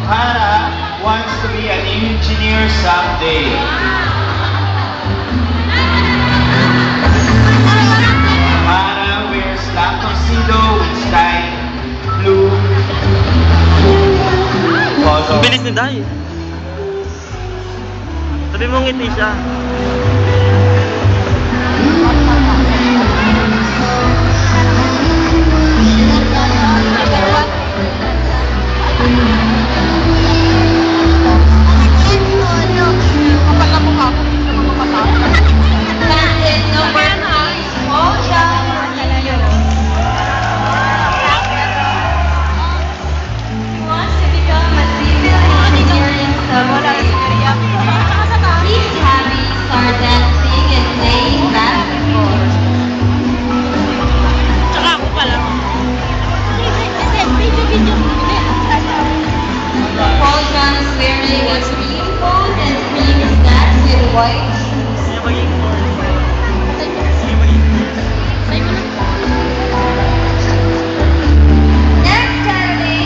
Hannah wants to be an engineer someday. Hannah wears black tuxedo with sky blue. Ang bilis ni Day. Sabi mo ngiti siya.